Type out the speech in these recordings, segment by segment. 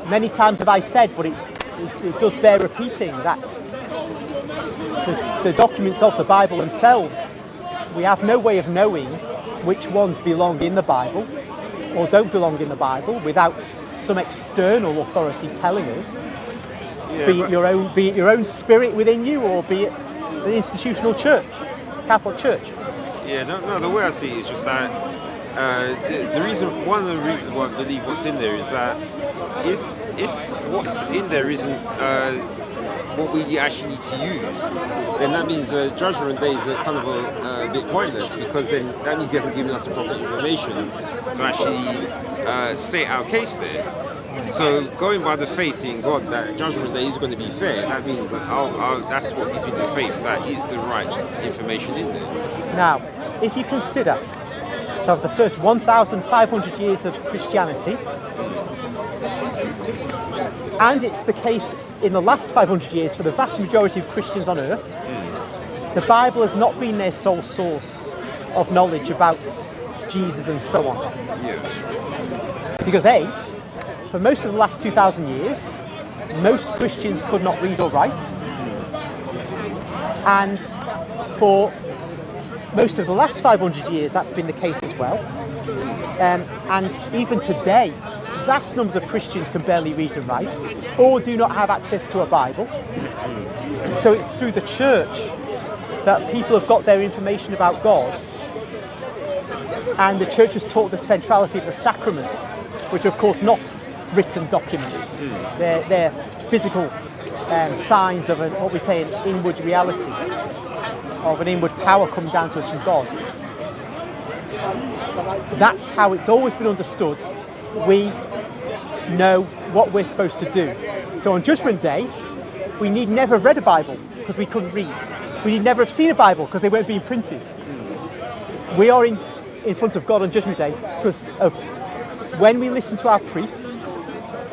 many times have I said, but it does bear repeating, that the documents of the Bible themselves, we have no way of knowing which ones belong in the Bible or don't belong in the Bible without some external authority telling us, be it your own spirit within you, or be it the institutional church, Catholic Church. Yeah, no, the way I see it is just that one of the reasons why I believe what's in there is that if what's in there isn't what we actually need to use, then that means Judgment Day is kind of a bit pointless, because then that means he hasn't given us the proper information to actually state our case there. So going by the faith in God that Judgment Day is going to be fair, that means that that's what gives me the faith that is the right information in there. Now, if you consider of the first 1,500 years of Christianity, and it's the case in the last 500 years for the vast majority of Christians on earth, the Bible has not been their sole source of knowledge about Jesus and so on. Yeah. Because for most of the last 2,000 years, most Christians could not read or write. And for most of the last 500 years, that's been the case as well. And even today, vast numbers of Christians can barely read and write, or do not have access to a Bible. So it's through the church that people have got their information about God. And the church has taught the centrality of the sacraments, which are of course not written documents. They're physical signs of what we say an inward reality, of an inward power coming down to us from God. That's how it's always been understood. We know what we're supposed to do. So on Judgment Day, we need never have read a Bible because we couldn't read. We need never have seen a Bible because they weren't being printed. We are in front of God on Judgment Day because of when we listen to our priests,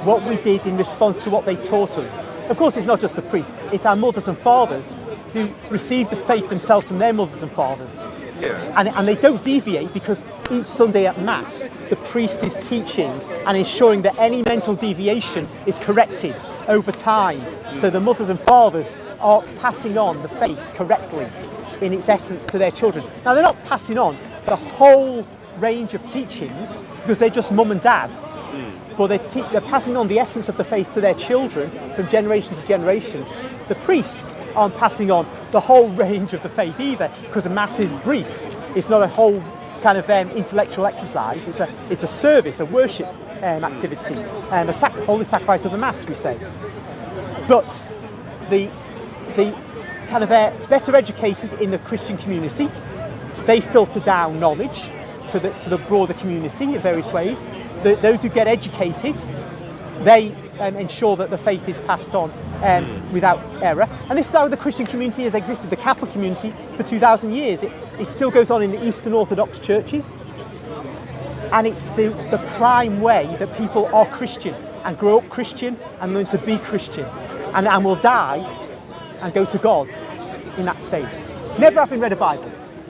what we did in response to what they taught us. Of course, it's not just the priests, it's our mothers and fathers who received the faith themselves from their mothers and fathers. Yeah. And they don't deviate, because each Sunday at Mass, the priest is teaching and ensuring that any mental deviation is corrected over time. So the mothers and fathers are passing on the faith correctly in its essence to their children. Now, they're not passing on the whole range of teachings because they're just mum and dad. But they're passing on the essence of the faith to their children from generation to generation. The priests aren't passing on the whole range of the faith either, because the Mass is brief. It's not a whole kind of intellectual exercise. It's a service, a worship activity, and holy sacrifice of the Mass, we say. But the kind of better educated in the Christian community, they filter down knowledge to the broader community in various ways. Those who get educated, they ensure that the faith is passed on without error. And this is how the Christian community has existed, the Catholic community, for 2,000 years. It still goes on in the Eastern Orthodox churches. And it's the prime way that people are Christian and grow up Christian and learn to be Christian and will die and go to God in that state. Never having read a Bible.